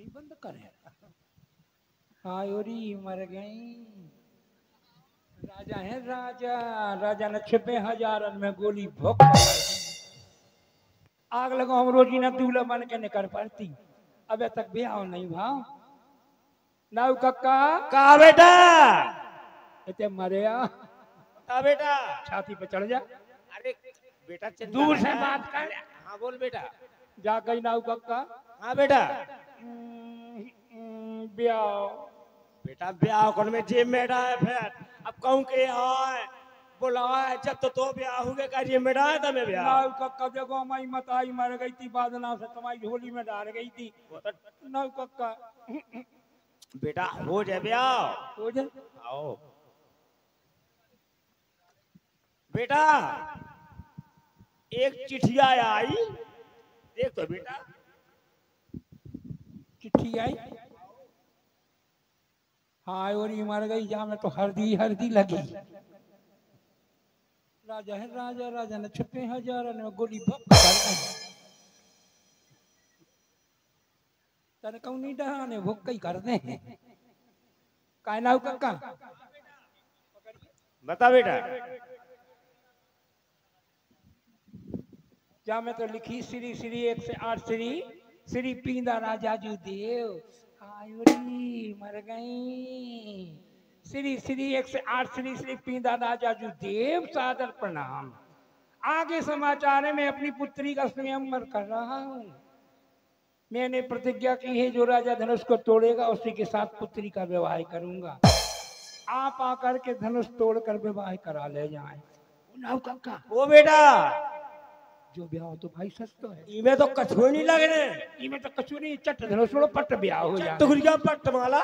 बंद करे आयोरी मर गई। राजा है राजा, राजा ने 90,000 में गोली भोग आग लगा। हम रोजी न दूल्हा बन के निकल पड़ती, अबे तक ब्याह नहीं भाव। नाउ कक्का का बेटा इतने मरे का बेटा छाती पे चढ़ जा। अरे बेटा दूर से बात कर। हाँ बोल बेटा। जा गई नाउ कक्का। हाँ बेटा ब्याह बेटा ब्याह कौन में जेब में है फिर अब कहूँ के आए बुलाए जब तो ब्याह हो गए का जेब में है तब ब्याह। नाउ कक्का देखो माई मताई मर गई थी, बादना से तुम्हारी झोली में डाल गई थी। नाउ कक्का बेटा हो जाए ब्याह हो जाए। आओ बेटा एक चिट्ठिया आई देख तो बेटा। चिट्ठी आई हाँ और ही मर गई। जहाँ में तो हरदी हरदी लगी। राजा है राजा, राजा ने 90,000 में गोली भोग तने कहूँ नहीं डहाने भोग कई कर दे काय नाउ कक्का बता बेटा। जहाँ में तो लिखी श्री श्री 108 श्री पींदा राजा जू देव आयुरी मर गई। श्री श्री 108 श्री पींदा राजा जू देव सादर प्रणाम। आगे समाचार है, मैं अपनी पुत्री का स्वयंवर कर रहा हूँ। मैंने प्रतिज्ञा की है जो राजा धनुष को तोड़ेगा उसी के साथ पुत्री का विवाह करूंगा। आप आकर के धनुष तोड़कर विवाह करा ले जाएं। नाउ कक्का ओ बेटा जो ब्याह हो तो भाई सस्ता है। इमे तो कछुए नहीं लगने। इमे तो कछु नहीं, चट धनुष तोड़ो पट ब्याह हो जाए। टुकड़िया पट माला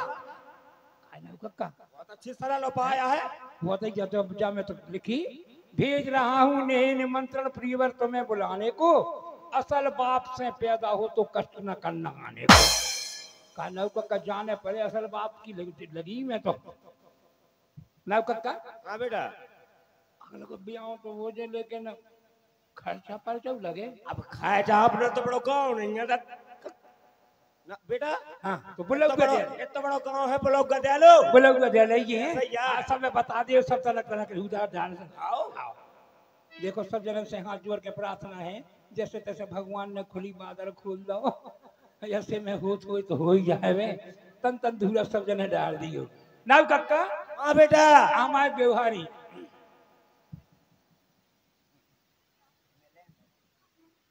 नाउ कक्का बहुत अच्छी सरल उपाय है। बहुत ही जा में तो लिखी भेज रहा हूँ नेह निमंत्रण प्रियवर तुम्हें बुलाने को। असल बाप से पैदा हो तो कष्ट न करना आने को। कहा नाउ कक्का जाने पड़े, असल बाप की लगी मैं तो। नाउ कक्का हाँ बेटा अगले को ब्याह तो हो जाए लेकिन खर्चा पर जब लगे। अब खाए जा अपने तो बड़ो गाँव नहीं है ना बेटा। हाँ तो बुलौगा दे इतना बड़ा गाँव है बुलौगा दे लो। बुलौगा दे लीजिए। सब में बता दिए सब तरह के उधार ध्यान से आओ। देखो सब जन से हाथ जोड़ के प्रार्थना है, जैसे तैसे भगवान ने खुली बादल खोल दो ऐसे में हो तो हो ही जाए। तन तन धूरा सब जने डाल दियो। नाउ कक्का हाँ बेटा हमारे व्यवहारी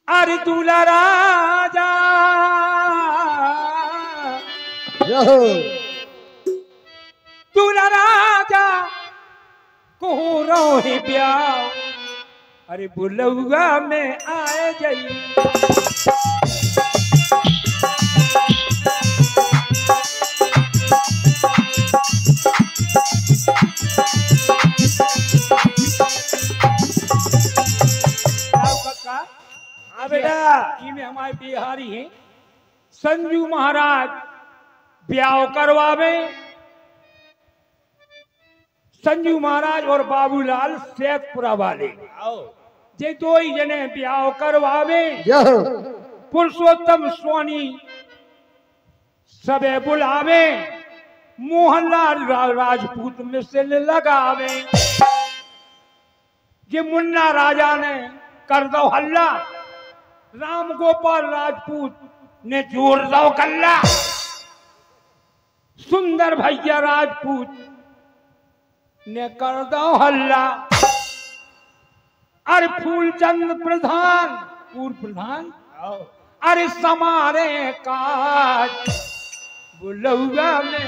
अरे दूल्हा राजा दूल्हा राजा को रोहे ब्याह। अरे बुलौआ में आए जाई। हाँ बेटा में हमारे बिहारी हैं संजू महाराज ब्याह करवावे। संजू महाराज और बाबूलाल सैदपुरा वाले जे दो ही जने ब्याह करवावे। पुरुषोत्तम सोनी सबे बुलावे। मोहनलाल राजपूत मिसल लगावे। ये मुन्ना राजा ने कर दो हल्ला। राम गोपाल राजपूत ने जोर दो कल्ला। सुंदर भैया राजपूत ने कर दो हल्ला। अरे फूलचंद प्रधान पूर्व प्रधान अरे समारे काज बुलौआ में।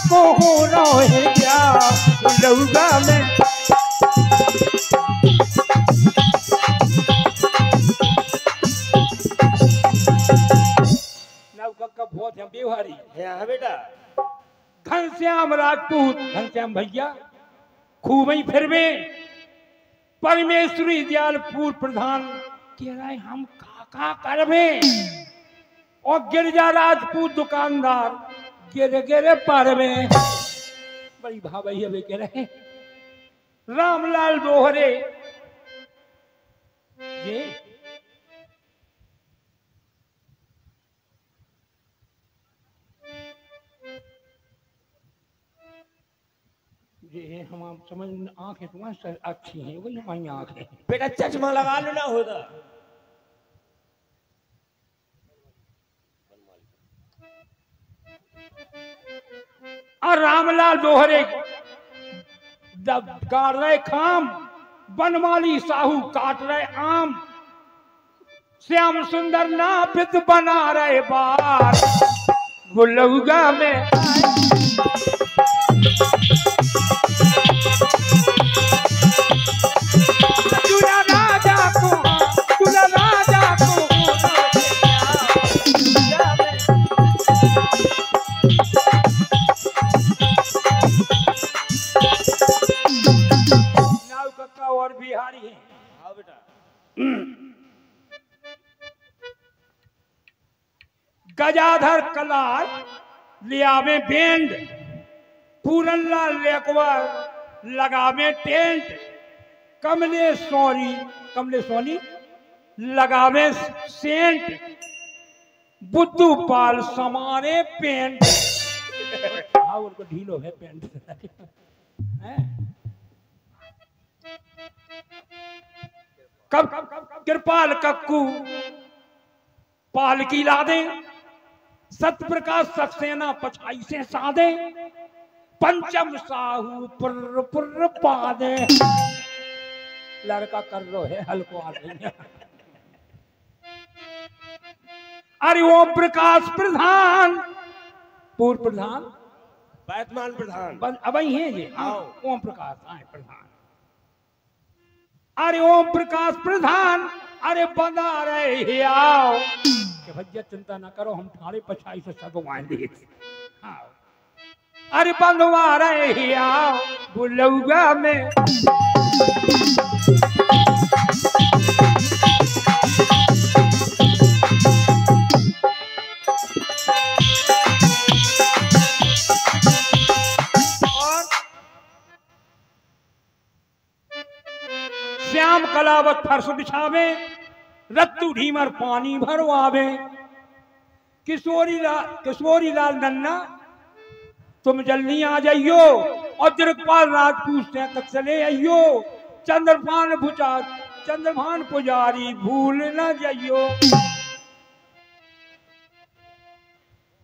को हो रोहे ब्याह बुलौआ में। है बेटा? घनश्याम राजपूत, घनश्याम भैया खूब ही फिर में परमेश्वरी दयालपुर प्रधान कह रहे हम का करबे, और गिरजा राजपूत दुकानदार गिरे गिरे पार में बड़ी भाई अभी कह रहे रामलाल दोहरे ये हम समझ आंखें तुम्हारी अच्छी हैं, वही हमारी आंखें। बेटा चश्मा लगा लो ना होता। और रामलाल दोहरे गाड़ रहे खाम, बनमाली साहू काट रहे आम, श्याम सुंदर नापित बना रहे बार, गुलौगा में तुला राजा को नाव कक्का और बिहारी है। हाँ बेटा। गजाधर कलार लिया में बैंड, पूरनलाल लेकवर लगा में टेंट, कमलेश्वरी लगा में सेंट, बुद्धू पाल समारे पेंट। हाँ उनको ढीलो है पेंट। कब कृपाल कक्कू पालकी ला दे, सतप्रकाश सक्सेना पछाई से साधे, पंचम साहू पुर्र पुर्र पादे। लड़का कर रो है हल्को आ रही। अरे ओम प्रकाश प्रधान, पूर्व प्रधान, वर्तमान प्रधान अब ही है ये। ओम प्रकाश आए प्रधान। अरे ओम प्रकाश प्रधान, अरे बंदा रहे आओ कि भैया चिंता ना करो, हम ठाड़े पछाई से सब वाएंगे। हाँ अरे बंधवा रहे आओ बुलौगा में। श्याम कलावत फर्श बिछावे, रत्तू ढीमर पानी भरवावे, किशोरी लाल नन्ना तुम जल्दी आ जाइयो, और दिलपाल राजपूत से तक चले आइयो, चंद्रभान पुजारी भूल न जाइयो।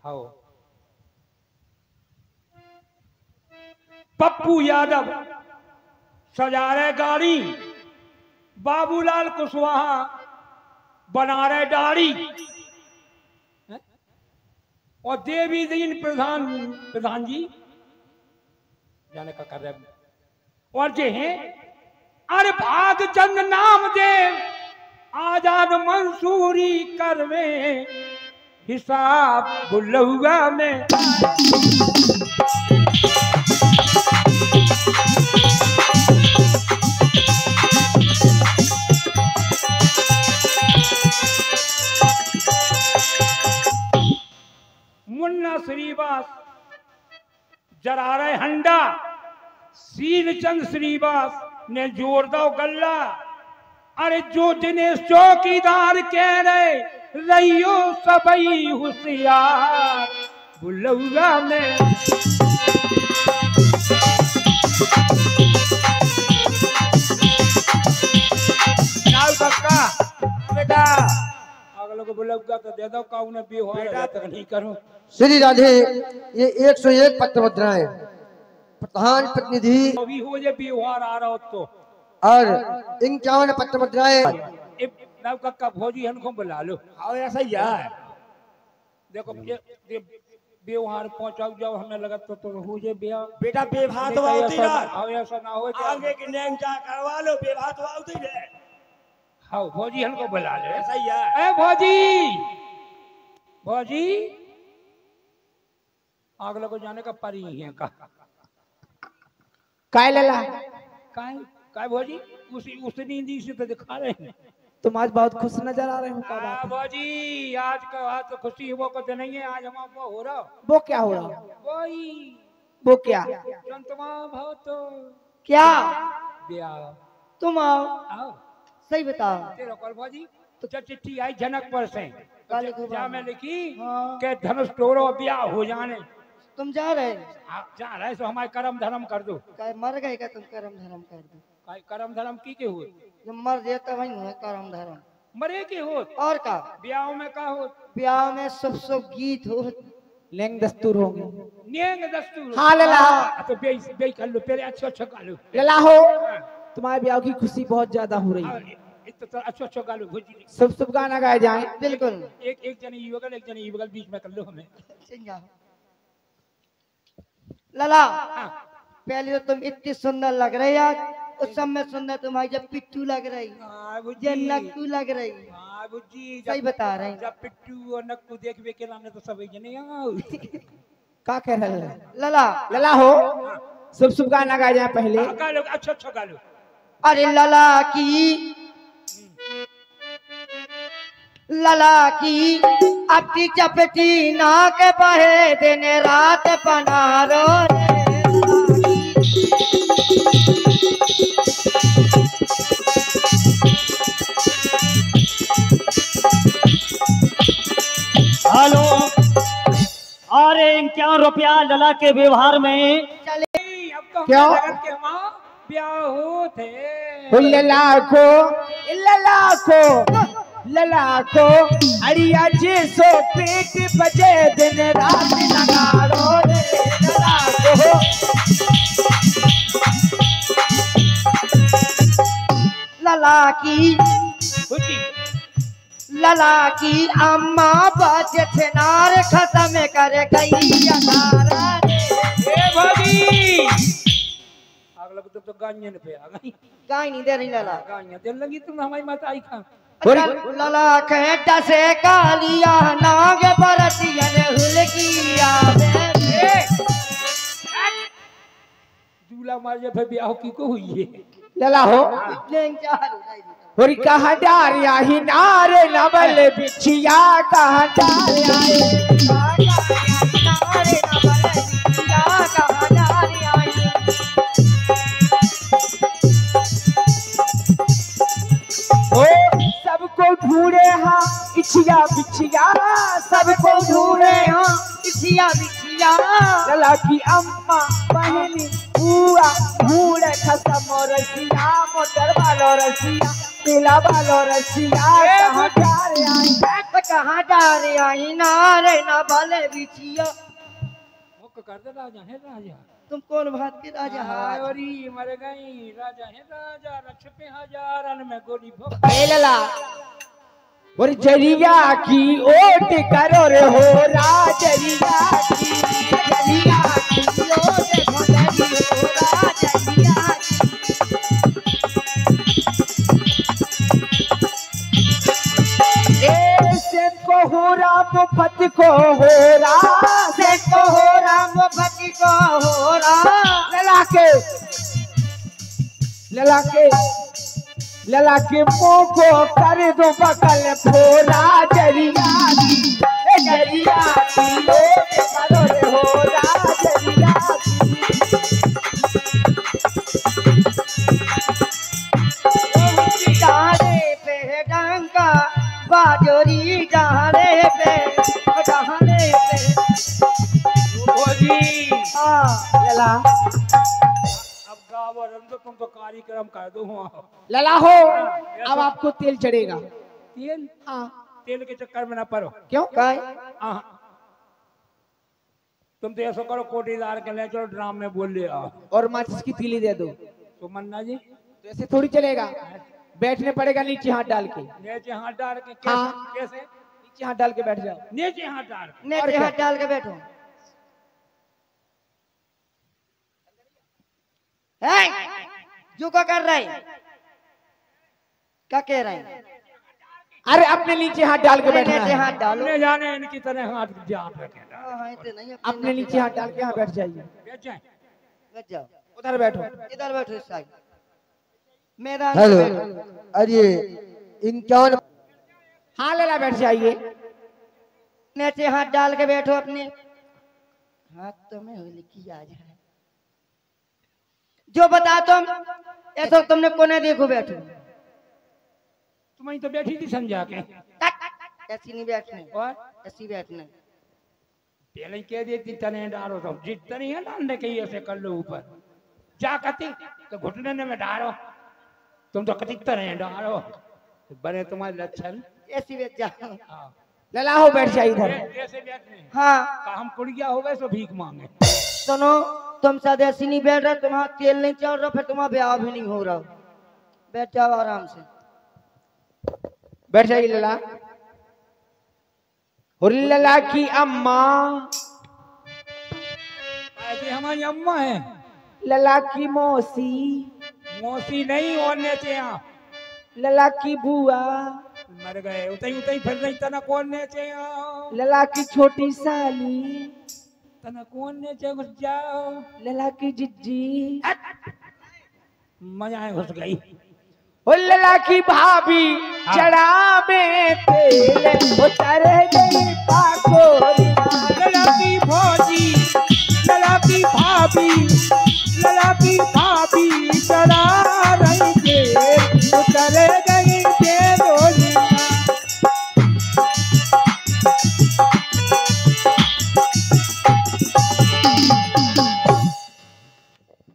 आओ पप्पू यादव सजा रहे गाड़ी, बाबूलाल कुशवाहा बना रहे दाढ़ी, और देवी दीन प्रधान जी जाने का कर रहे, और जे हैं अरे भागचंद नाम देव आजाद मंसूरी करवे, हिसाब बुलौगा में। मुन्ना श्रीवास जरा रहे हंडा, सीलचंद श्रीवास ने जोर दो गल्ला, अरे जो दिनेश चौकीदार कह रहे रहियो सबई होशियार बुलौगा में। बेटा अगले को बुलौगा तो दे दो, काऊ ने बेहोरा तक नहीं करो। श्री राधे ये 101 पत्र मुद्राएं प्रधान प्रतिनिधि अभी हो जाए बेहोर आ रहा हो तो, और 51 पत्र मुद्राएं नव का भोजी हमको बुला लो। हाँ ऐसा ही है। देखो ये बेवहार पहुंचाओ जाओ, हमें लगा तो हो जाए बेटा बेभात होती ना, ऐसा ना हो आगे की नेंचा करवा लो, बेभात होती है। हाँ भोजी हमको बुला लो। ऐसा ही है। ए भोजी, भोजी आग लगो जाने का परी ही है का काय लला काय काय भौजी उसी नींदी से तो दिखा रहे हैं। तुम आज बहुत खुश नजर आ रहे हो, क्या हाँ बात है? भौजी आज तो खुशी वो को तो नहीं है, आज हम आपको हो रहा वो क्या हो रहा? वही वो क्या? जंतमा भाव तो क्या ब्याह तुम आओ, आओ सही बताओ। तेरा कॉल भौजी तो जब चिट्ठी आई जनकपुर से क्या लिखो जा बाबा? मैं लिखी हाँ। के धनुष तोड़ो ब्याह हो जाने। तुम जा रहे आप जा रहे सो हमारे कर्म धर्म कर दो। क्या मर गए क्या? तुम कर्म धर्म कर दो। काय कर्म धर्म की के हुए जब मर जाता वही हुए कर्म धर्म। मरे के हो और का ब्याह में का हो ब्याह में शुभ शुभ गीत हो। लेंग दस्तूर होंगे। नियंग दस्तूर। हाँ लला। तो बे कर लो पहले अच्छा कर लो। लला हो, तुम्हारे ब्याह की खुशी बहुत ज्यादा हो रही है। तो अच्छा कर लो भौजी। शुभ शुभ गाना गाए जाए। बिल्कुल। एक जने ये बगल एक जने ये बगल बीच में कर लो हमें। जाओ। लला हाँ। पहले तो तुम इतनी सुंदर लग रही आज, उस समय सुंदर तुम्हारी जब पिट्टू लग रही, हाँ जब बुज्जी। नक्कू लग रही। हाँ बुज्जी सही बता रहे हैं। जब पिट्टू और नक्कू देखबे के नाम तो सब जने आओ। क्या कह रहे हैं? लला लला हो, शुभ शुभ गाना गाए जाए पहले। गा लो अच्छा गा लो। अरे लला की अपनी चपटी नाक बहे दिन रात पनारो हेलो, अरे 51 रुपया लला के व्यवहार में। अब तो क्यों? जगत के माँ ब्याह हो थे। लला को अड़िया जी सो पेट बजे दिन रात नगाड़ो रे लला को। लला की अम्मा बचे नार खत्म कर गई अनारा ए भौजी आग लग तो गान्य ने पे आ गई। गाय नहीं दे रही लला। गान्य दे लगी तुम हमारी माता आई खा। लला कहता से कालिया नाग बरतियन हुलकिया दूल्हा मार जब ब्याह की को हुई है। लला हो, होरी कहाँ डारिया ही नारे नवल बिछिया कहाँ डारिया ओ सबको ढूंढे हाँ इछिया बिछिया, सबको ढूंढे हाँ इछिया बिछिया। लला की अम्मा बहनी बुआ ढूंढे खसम रसिया, मोटर वालो रसिया, पीला वालो रसिया, कहाँ डारे आई कहाँ डारे आई नारे न भले बिछिया। कर दे राजा है राजा। तुम कौन बात के राजा हाय हो? ओरी मर गई राजा है राजा रक्ष पे हजारन में गोली भोग। ए लला और जरिया की ओट करो रे हो राजरिया की, जरिया की ओट भगरी हो राजरिया की। ए से को हो राम फत को हो रा, से को हो राम फत को हो रा। लला के मुंह को कर दो बकल फोरा जरिया की, जरिया की ओट करो रे हो राजरिया की। डाले पे डंका बाजोरी डाले पे भौजी हाँ। लला अब गाँव और तो तुम तो कार्यक्रम कर दो वहाँ। लला हो, अब आपको तेल चढ़ेगा। तेल हाँ तेल के चक्कर में ना पड़ो। क्यों? काय हाँ तुम तो ऐसा करो कोटीदार के ले चलो ड्राम में बोल ले आओ। और माचिस की तीली दे दो। तो मन्ना जी तो ऐसे थोड़ी चलेगा, बैठने पड़ेगा नीचे हाथ डाल के। नीचे हाथ डाल के कैसे हाँ। कैसे नीचे हाथ डाल के बैठ जाओ। नीचे हाथ डाल के। नेते हाथ डाल के बैठो। जो क्या कर रहे हैं? क्या कह रहे हैं? अरे अपने नीचे हाथ डाल के बैठना नीचे है। हाथ डालो। अपने जाने इनकी तरह हाथ जान रखे ना। हाँ, इतने नहीं, अपने नीचे हाथ डाल के यहाँ बैठ जाइए। बैठ जाए। बैठ जाओ, उधर बैठो। इधर बैठो इस साइड मैदान में बैठो। अरे इनका हाँ लला बैठ जाइए। नीचे हाथ डाल के बैठो अपने। हाथ तो में होली की आ जाए जो बता तुम ऐसा तुमने कोने देखो बैठो। तुम्हें तो बैठी थी समझा के। ऐसी नहीं बैठने, और ऐसी बैठने। पहले कह देती तने डालो तो जितनी है डालने के ऐसे कर लो ऊपर जा कती तो घुटने में डालो। तुम तो कती तरह डालो तो बने तुम्हारे लक्षण। ऐसी बैठ जाओ। हाँ। लला हो बैठ जाइए इधर। ऐसे बैठने हाँ का हम कुड़िया हो गए सो भीख मांगे। सुनो, तुम साथ ऐसी नहीं बैठ रहे, तुम्हारा तेल नहीं चल रहा, फिर तुम्हारा ब्याह भी नहीं हो रहा। बैठ जाओ आराम से। बैठ जाइए लला। और लला की अम्मा, ऐसी हमारी अम्मा है। लला की मौसी, मौसी नहीं और नेचे आप लला की बुआ, मर गए उतई उतई फिर नहीं तना कौन नेचे आओ। लला की छोटी साली, तना कौन नेचे घुस जाओ। लला की जिज्जी, मजा घुस गई। और लला की भाभी चढ़ा में तेल उतर गई पाकोरिया। लला की भौजी लला की भाभी लला की भाभी चढ़ा रही थे उतर गई थे डोलियां।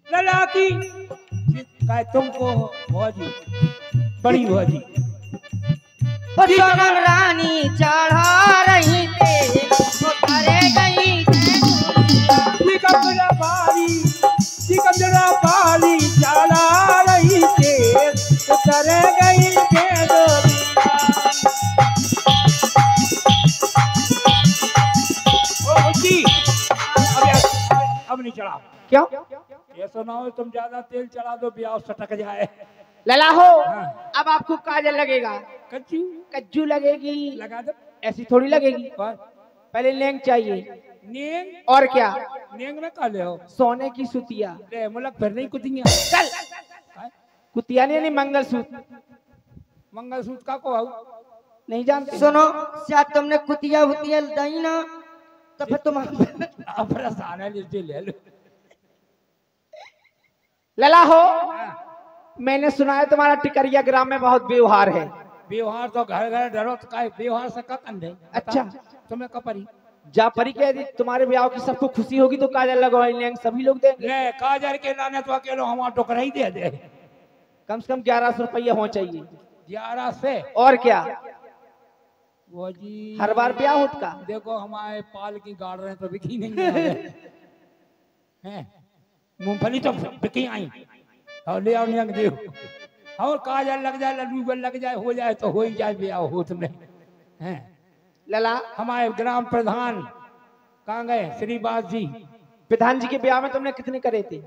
लला की कहे तुमको भौजी बड़ी भौजी सोनम रानी चढ़ा रही थे उतर गई सिकंदरा बारी चढ़ा रही थे उतर गई थे डोलियां। ओ जी अब नहीं चढ़ा। क्यों? ये सुना हो तुम ज्यादा तेल चढ़ा दो ब्याह सटक जाए। लला हो अब आपको काजल लगेगा, कच्ची कज्जू लगेगी, लगा दो। ऐसी थोड़ी लगेगी। पर पहले लेंग चाहिए। नींग और क्या? नींग में काले हो सोने की सुतिया। ले मुलक फिर नहीं कुतियां। चल कुतिया नहीं, मंगलसूत्र। मंगलसूत्र का को आओ नहीं जानते? सुनो, शायद तुमने कुतिया हुतिया दी ना तो फिर तुम अब रसाना ले लो। लला हो मैंने सुना है तुम्हारा टिकरिया ग्राम में बहुत व्यवहार है। व्यवहार तो घर घर डरो तो का व्यवहार से का कंधे। अच्छा। तुम्हें कपरी जा परी के यदि तुम्हारे ब्याह की सबको खुशी होगी तो काजल लगवाई लेंगे, सभी लोग देंगे। ले काजर के लाने तो अकेलो हमारा टोकरा ही दे दे। कम से कम 1100 रुपया होना चाहिए। 11 से और क्या? वो जी हर बार ब्याह होता का। देखो हमारे पाल की गाड़ रहे तो बिकी नहीं है। मूंगफली तो बिकी आई और ले आओ नियंग दे और काजल लग जाए लड्डू लग जाए हो जाए तो हो ही जाए ब्याह हो तुम्हें हैं। लला हमारे ग्राम प्रधान कहाँ गए श्रीवास जी। प्रधान जी के ब्याह में तुमने कितने करे थे?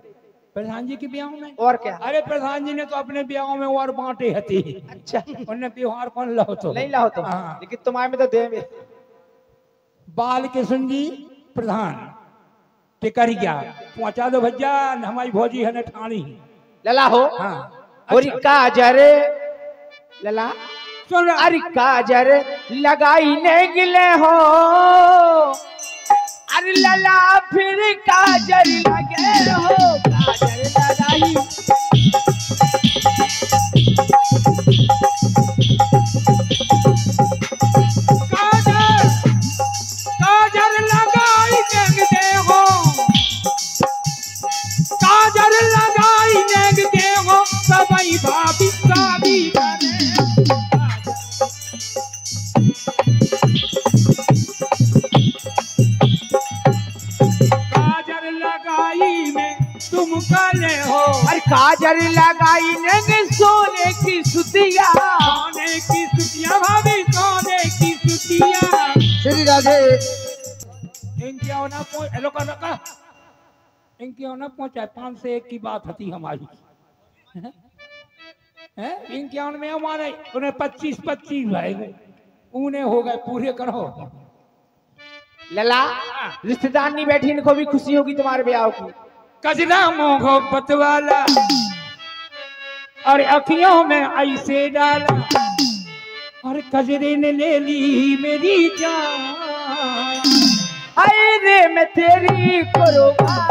प्रधान जी के ब्याह में और क्या? अरे प्रधान जी ने तो अपने ब्याह में और बांटे हती। अच्छा उन्हें त्योहार कौन लाओ तो नहीं लाओ तो। हाँ। लेकिन तुम्हारे में तो देवे। बाल कृष्ण जी प्रधान टिकरिया पहुंचा दो भैया हमारी भौजी है ठाणी। लला हो हाँ और काजर लला सुन रहा अरे काजर लगाई नहीं गिले हो। अरे लला फिर काजर लगे हो, काजर लगाई। काजर काजर लगाई देखते हो काजर लगाई देखते हो सबई भाभी शादी करे। काजर लगाई में तुम काले हो। अरे काजर लगाई नहीं सोने की सुतिया। सोने की सुतिया भाभी सोने की सुतिया। श्री राधे। इनकी होना रोका इनकी होना पहुंचा 5 से 1 की बात थी हमारी। हैं 51 में हमारे उन्हें 25 भाई उन्हें हो गए पूरे करो। लला रिश्तेदार नहीं बैठी, इनको भी खुशी होगी तुम्हारे ब्याह की। कजरा मोहब्बत वाला और अखियों में ऐसे डाला और कजरे ने ले ली मेरी जान। हाय रे मैं तेरी कुर्बान।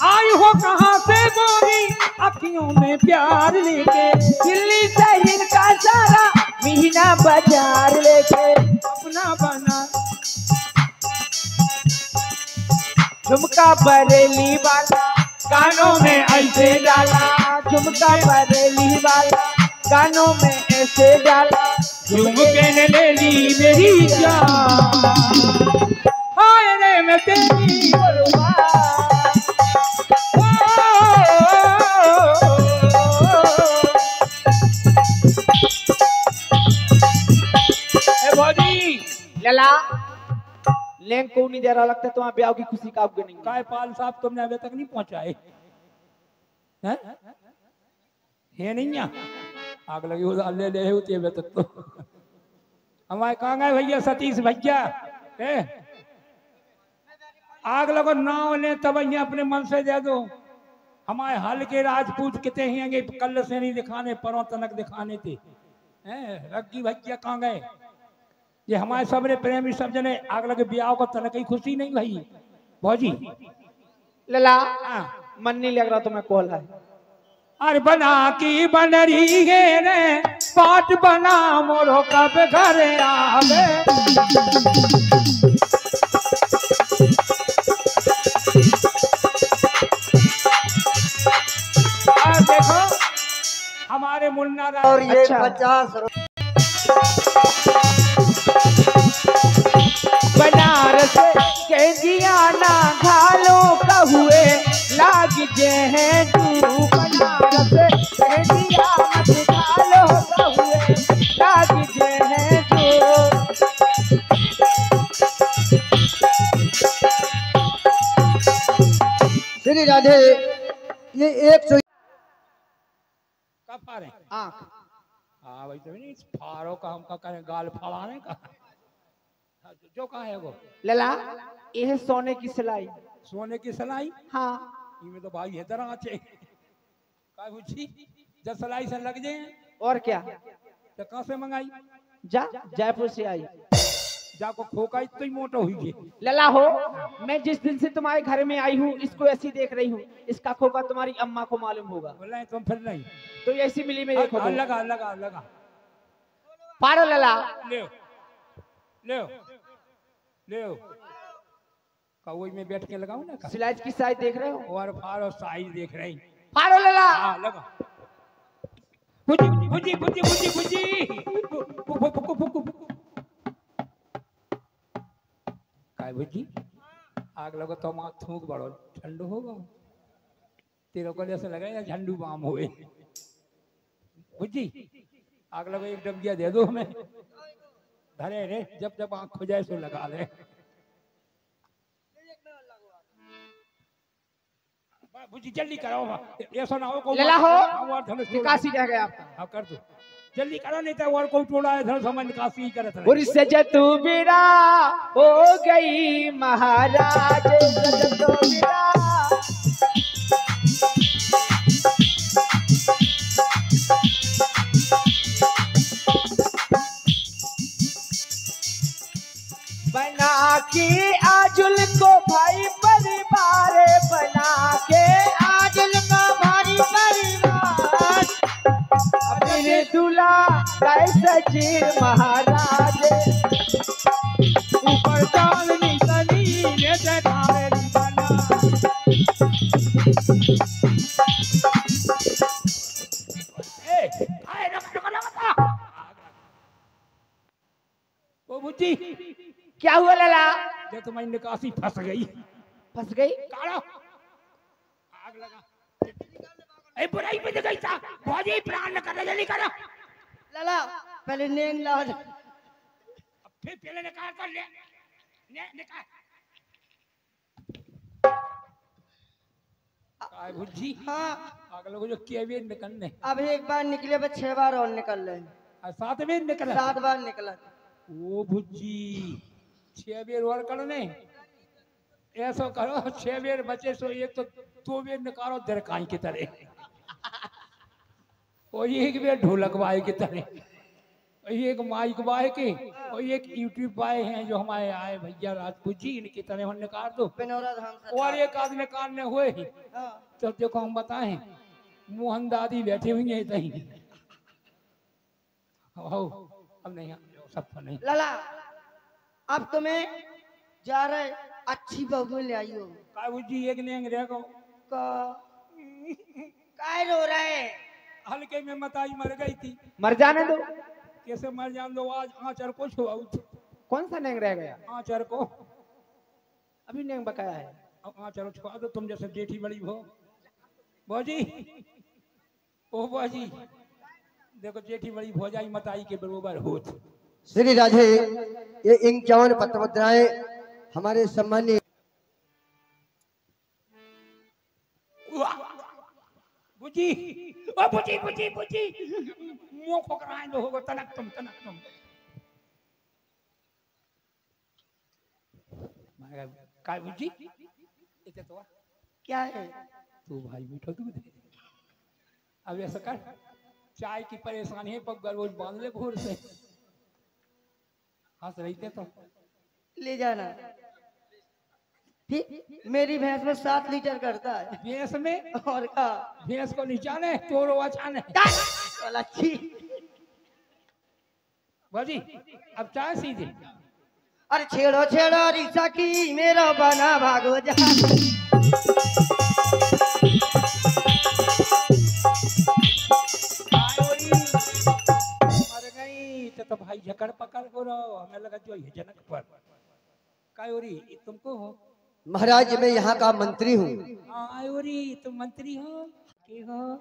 आई हो कहाँ से गोरी अखियों में प्यार लेके, दिल्ली शहर का सारा महीना बाजार लेके अपना बना झुमका बरेली वाला कानों में ऐसे डाला, झुमका बरेली वाला कानों में ऐसे डाला। झुमके ने ले ली मेरी जान। हाय रे मैं तेरी लला लेंग को नहीं दे रहा, लगता है तुम्हारे ब्याह की खुशी का आपको नहीं। काय पाल साहब तुमने अभी तक नहीं पहुंचाए हैं? है नहीं यहाँ आग लगी हो ले ले होती है तक तो हमारे कहाँ गए भैया सतीश भैया आग लगो नाव ले तब यहाँ अपने मन से दे दो। हमारे हल के राजपूत कितने ही कल से नहीं दिखाने परों तनक दिखाने थे रग्गी भैया कहाँ गए? ये हमारे सबने प्रेमी सब जने आग लगे ब्याह को तनक ही खुशी नहीं भाई भौजी। लला मन नहीं लग रहा तुम्हें कॉल है। अरे बना की बनरी है रे पाट बना मोरो कब घर आवे। देखो हमारे मुन्ना और ये अच्छा। 50 बनारस के जियाना घालो का हुए लाग जे हैं तू। बनारस के जियाना घालो का हुए लाग जे हैं तू। श्री राधे ये 100 कब फाड़े आँख हाँ भाई तो नहीं फाड़ो का हमका करें गाल फाड़ाने का जो कहा है वो लला यह सोने की सिलाई। सोने की सलाई हाँ इनमें तो भाई है तरह आचे काय पूछी जब सलाई से लग जाए और क्या तो कहाँ से मंगाई जा जयपुर से आई। जाको खोका इतना ही मोटा हुई है। लला हो मैं जिस दिन से तुम्हारे घर में आई हूँ इसको ऐसी देख रही हूँ, इसका खोका तुम्हारी अम्मा को मालूम होगा। बोला तुम फिर नहीं तो ऐसी मिली में देखो तो। लगा लगा लगा पारो लला ले ले ले कौई में बैठ के लगाऊं ना सिलाई की साइज देख रहे हो और फाड़ो साइज देख रही पारो लला। हाँ लगा बुजी बुजी बुजी बुजी बुजी काय बुजी आग लगो तो माँ थूक बड़ो ठंडू होगा तेरे को जैसे लगा झंडू बाम हुए बुजी आग लगो एक डबिया दे दो हमें धरे रे जब जब आँख खुल जाए सो लगा ले बुजी जल्दी करो ऐसा ना हो को लला हो निकासी रह गया आपका। हाँ कर दो जल्दी करो नहीं तो और कोई टोला है धर समझ निकासी ही करे और सजतू बिरा हो गई महाराज सजतू बिरा। बना के आजुल को भाई परिवार बना के आजुल को भाई परिवार मेरे दूल्हा कैसे जी महाराज ऊपर चाल निकली ने देखावे बना ए आए रुक ओ बुच्ची क्या हुआ लला? जो तुम्हारी निकासी फंस गई फंस गई? काढ़ो आग लगा ए बुराई में गई था बहुत ही प्राण न कर जल्दी करो लाला पहले नेंग ला फिर पहले निकाल कर ले निकाल काय भुजी हाँ अगले को जो केवे निकलने अब एक बार निकले बस 6 बार और निकल रहे और 7 में निकला 7 बार निकला ओ भुजी 6 बेर और करने ऐसा करो 6 बेर बचे सो एक तो 2 बेर निकालो दरकाई की तरह और एक बेर ढोलक बाई की तरह एक माइक बाय के और एक यूट्यूब बाय हैं जो हमारे आए भैया राजपूत जी इनकी तरह हम निकाल दो पिनौरा धाम से और एक आदमी निकालने हुए ही हाँ तो देखो हम बताएं मोहन दादी बैठी हुई है तही हो अब नहीं सब तो नहीं लाला अब तुम्हें जा रहे अच्छी बहू ले आई हो काबू जी एक नेंग रह गो काय रो रहे हल्के में मताई मर गई थी मर जाने दो। कैसे मर जान दो आज आचर को छुआ कौन सा नेंग रह गया? आचर को अभी नेंग बकाया है। अब आचर छुआ दो तुम जैसे जेठी बड़ी हो भौजी ओ भौजी देखो जेठी बड़ी भौजाई मताई के बरोबर होत श्री राधे ये 51 पत्र मुद्राएं हमारे सम्मानीय बुजी ओ बुजी बुजी बुजी मुंह खोकराए दो होगो तनक तुम मारे काय बुजी इते तो क्या है तू भाई बैठो तू अब ऐसा कर चाय की परेशानी है पग रोज बांध ले भोर से हंस रही थे तो ले जाना ठीक मेरी भैंस में 7 लीटर करता है भैंस में और का भैंस को निचाने तोरो अचाने अच्छी बाजी अब चाय सीधे अरे छेड़ो छेड़ो रिक्शा की मेरा बना भागो जा मर गई तो भाई झकड़ पकड़ हो रहा हमें लगा जो ये जनक पर कायोरी तुमको हो महाराज मैं यहाँ का मंत्री हूँ। आयोरी तुम मंत्री हो के हो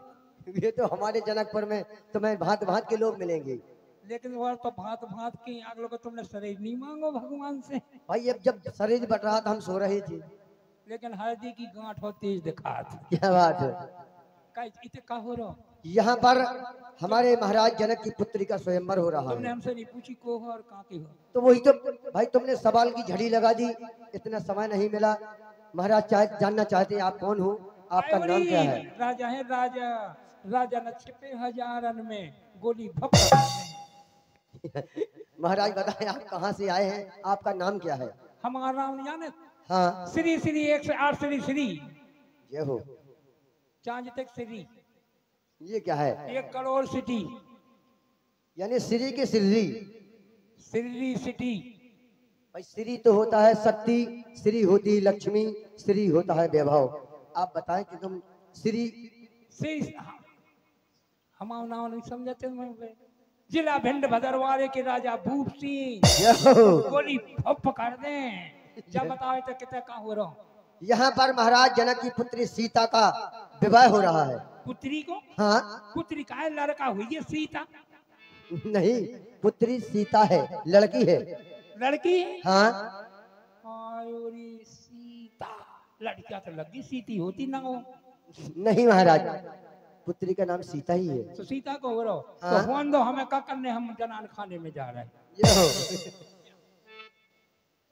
ये तो हमारे जनकपुर में तुम्हें भांत भांत के लोग मिलेंगे। लेकिन वो तो भांत भांत के आग लोग तुमने शरीर नहीं मांगो भगवान से भाई अब जब शरीर बट रहा था हम सो रहे थे। लेकिन हल्दी की गांठ हो तेज दिखा क्या बात है। इते का हो रहा यहाँ पर हमारे महाराज जनक की पुत्री का स्वयंवर हो रहा तुमने है। हमसे नहीं पूछी को हो और कहाँ की हो तो वही तो भाई तुमने सवाल की झड़ी लगा दी, इतना समय नहीं मिला। महाराज जानना चाहते हैं आप कौन हो, आपका नाम क्या है? राजा है राजा राजा न छिपे हजारन में गोली भप महाराज बताएं आप कहाँ से आए हैं, आपका नाम क्या है? हमारा नाम जाने हाँ श्री श्री 108 श्री ये हो। चांद तक श्री ये क्या है? 1 करोड़ सिटी यानी श्री के श्री श्री सिटी भाई श्री तो होता है शक्ति, श्री होती लक्ष्मी, श्री होता है वैभव। आप बताएं कि तुम श्री हमारा नाम नहीं समझते जिला भिंड भदरवारे के राजा भूप सिंह गोली भप कर दें जब बताओ तो कितने कहाँ हो रहा हूँ। यहाँ पर महाराज जनक की पुत्री सीता का विवाह हो रहा है। पुत्री को हाँ पुत्री का है लड़का हुई है सीता नहीं पुत्री सीता है, लड़की है। लड़की है हाँ आयोरी सीता लड़कियां तो लगी सीती होती ना हो नहीं महाराज पुत्री का नाम सीता ही है। तो सीता को हो रहा हाँ? तो फोन दो हमें क्या करने हम जनान खाने में जा रहे हैं। ये हो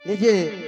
लीजिए